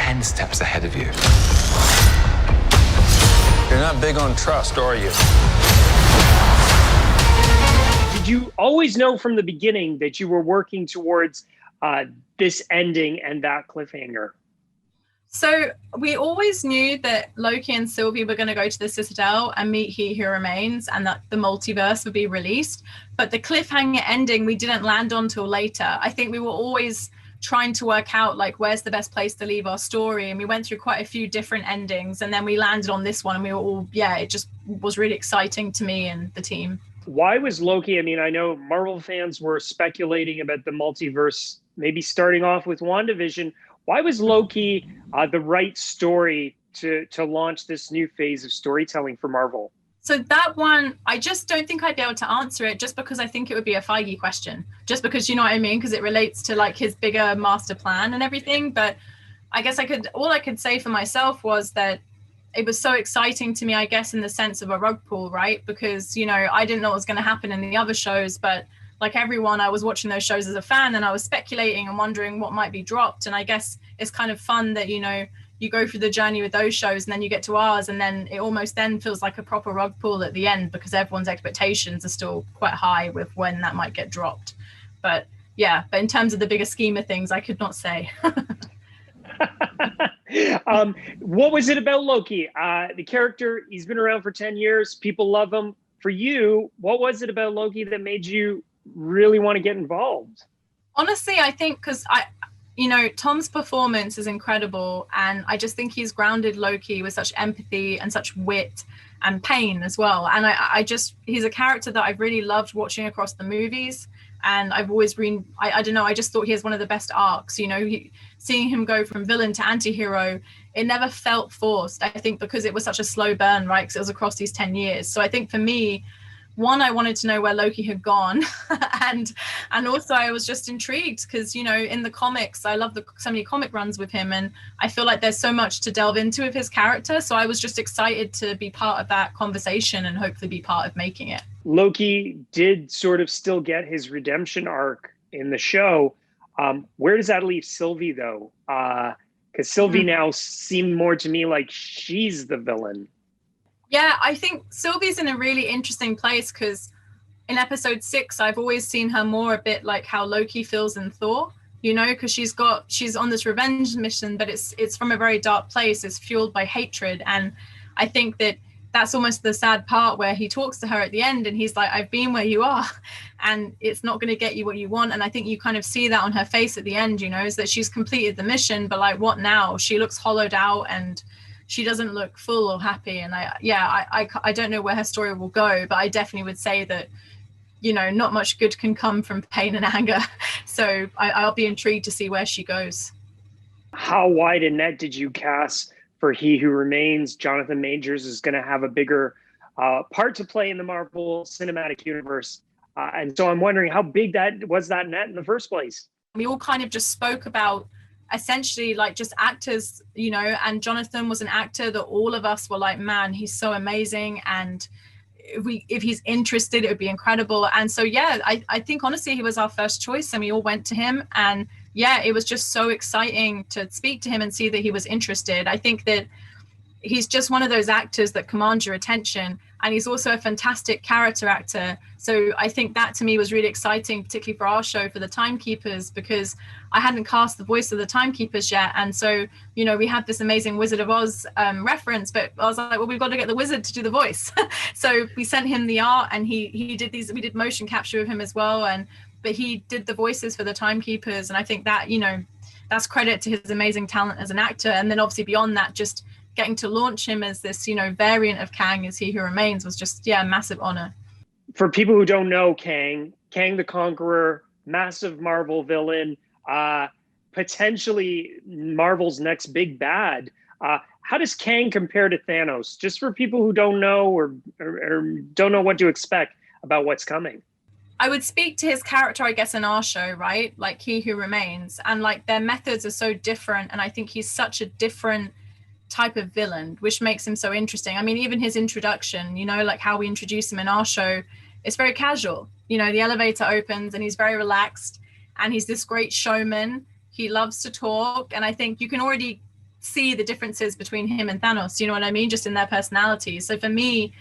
10 steps ahead of you. You're not big on trust, are you? Did you always know from the beginning that you were working towards this ending and that cliffhanger? So we always knew that Loki and Sylvie were going to go to the Citadel and meet He Who Remains, and that the multiverse would be released. But the cliffhanger ending we didn't land on till later. I think we were always trying to work out like where's the best place to leave our story, and we went through quite a few different endings, and then we landed on this one, and we were all, it just was really exciting to me and the team. Why was Loki, I mean, I know Marvel fans were speculating about the multiverse maybe starting off with WandaVision. Why was Loki the right story to launch this new phase of storytelling for Marvel? So that one, I just don't think I'd be able to answer it, just because I think it would be a Feige question, just because, you know what I mean? Because it relates to like his bigger master plan and everything. But I guess all I could say for myself was that it was so exciting to me, I guess, in the sense of a rug pull, right? Because, you know, I didn't know what was going to happen in the other shows, but like everyone, I was watching those shows as a fan, and I was speculating and wondering what might be dropped. And I guess it's kind of fun that, you know, you go through the journey with those shows and then you get to ours, and then it almost then feels like a proper rug pull at the end, because everyone's expectations are still quite high with when that might get dropped. But in terms of the bigger scheme of things, I could not say. What was it about Loki? The character, he's been around for 10 years. People love him. For you, what was it about Loki that made you really want to get involved? Honestly, I think because Tom's performance is incredible, and I just think he's grounded Loki with such empathy and such wit and pain as well. And he's a character that I've really loved watching across the movies. And I've always been, I don't know, I just thought he has one of the best arcs, you know, seeing him go from villain to anti-hero, it never felt forced, I think, because it was such a slow burn, right? Because it was across these 10 years. So I think for me, one, I wanted to know where Loki had gone. and also I was just intrigued because, you know, in the comics, I love so many comic runs with him, and I feel like there's so much to delve into with his character. So I was just excited to be part of that conversation and hopefully be part of making it. Loki did sort of still get his redemption arc in the show. Where does that leave Sylvie, though? Because Sylvie now seemed more to me like she's the villain. Yeah, I think Sylvie's in a really interesting place because in episode 6, I've always seen her more a bit like how Loki feels in Thor, you know, because she's on this revenge mission, but it's from a very dark place. It's fueled by hatred. And I think that's almost the sad part where he talks to her at the end and he's like, I've been where you are and it's not going to get you what you want. And I think you kind of see that on her face at the end, you know, is that she's completed the mission, but like, what now? She looks hollowed out and she doesn't look full or happy. And I don't know where her story will go, but I definitely would say that, you know, not much good can come from pain and anger. So I'll be intrigued to see where she goes. How wide a net did you cast for He Who Remains? Jonathan Majors is going to have a bigger part to play in the Marvel Cinematic Universe. And so I'm wondering how big that net in the first place? We all kind of just spoke about essentially like just actors, you know, and Jonathan was an actor that all of us were like, man, he's so amazing. And if he's interested, it would be incredible. And so, I think honestly, he was our first choice and we all went to him. And it was just so exciting to speak to him and see that he was interested. I think that he's just one of those actors that command your attention. And he's also a fantastic character actor. So I think that to me was really exciting, particularly for our show, for the Timekeepers, because I hadn't cast the voice of the Timekeepers yet. And so, you know, we had this amazing Wizard of Oz reference, but I was like, well, we've got to get the wizard to do the voice. So we sent him the art and he did we did motion capture with him as well. But he did the voices for the Timekeepers. And I think that, you know, that's credit to his amazing talent as an actor. And then obviously beyond that, just getting to launch him as this, you know, variant of Kang as He Who Remains was just, a massive honor. For people who don't know Kang the Conqueror, massive Marvel villain, potentially Marvel's next big bad. How does Kang compare to Thanos? Just for people who don't know or don't know what to expect about what's coming. I would speak to his character, I guess, in our show, right? Like He Who Remains. And like their methods are so different. And I think he's such a different type of villain, which makes him so interesting. I mean, even his introduction, you know, like how we introduce him in our show, it's very casual. You know, the elevator opens and he's very relaxed and he's this great showman. He loves to talk. And I think you can already see the differences between him and Thanos, you know what I mean, just in their personalities. So for me,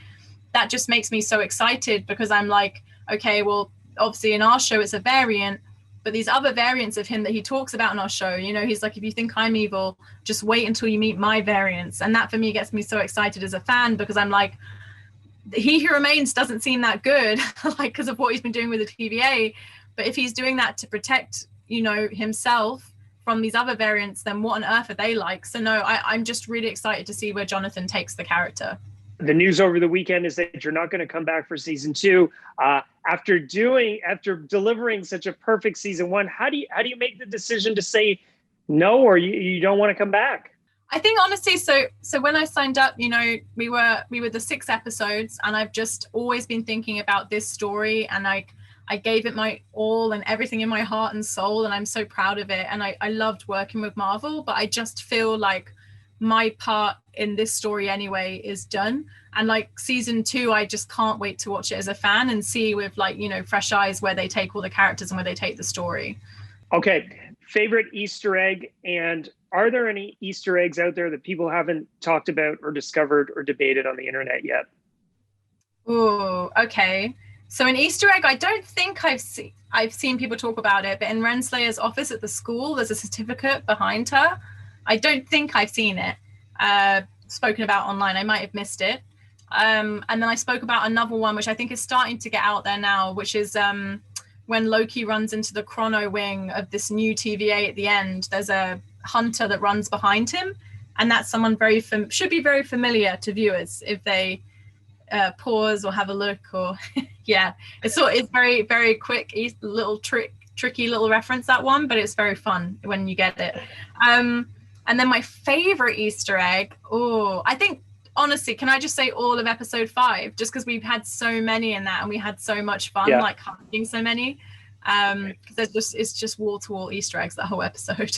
that just makes me so excited, because I'm like, okay, well, obviously in our show it's a variant, but these other variants of him that he talks about in our show, you know, he's like, if you think I'm evil, just wait until you meet my variants. And that for me gets me so excited as a fan, because I'm like, He Who Remains doesn't seem that good, like, because of what he's been doing with the TVA. But if he's doing that to protect, you know, himself from these other variants, then what on earth are they like? So no, I'm just really excited to see where Jonathan takes the character. The news over the weekend is that you're not going to come back for season 2 after delivering such a perfect season 1. How do you make the decision to say no, or you don't want to come back? I think honestly, so when I signed up, you know, we were the 6 episodes, and I've just always been thinking about this story, and I gave it my all and everything in my heart and soul, and I'm so proud of it. And I loved working with Marvel, but I just feel like my part in this story anyway is done. And like season 2, I just can't wait to watch it as a fan and see with, like, you know, fresh eyes where they take all the characters and where they take the story. Okay, favorite Easter egg, and are there any Easter eggs out there that people haven't talked about or discovered or debated on the internet yet? Oh, okay. So an Easter egg, I don't think I've seen people talk about it, but in Renslayer's office at the school, there's a certificate behind her. I don't think I've seen it spoken about online. I might have missed it. And then I spoke about another one, which I think is starting to get out there now, which is when Loki runs into the chrono wing of this new TVA at the end. There's a hunter that runs behind him, and that's someone should be very familiar to viewers if they pause or have a look, or yeah, it's very, very quick, little tricky little reference, that one, but it's very fun when you get it. And then my favorite Easter egg, I think, honestly, can I just say all of episode 5, just because we've had so many in that, and we had so much fun, like hunting so many, because it's just wall-to-wall Easter eggs, that whole episode.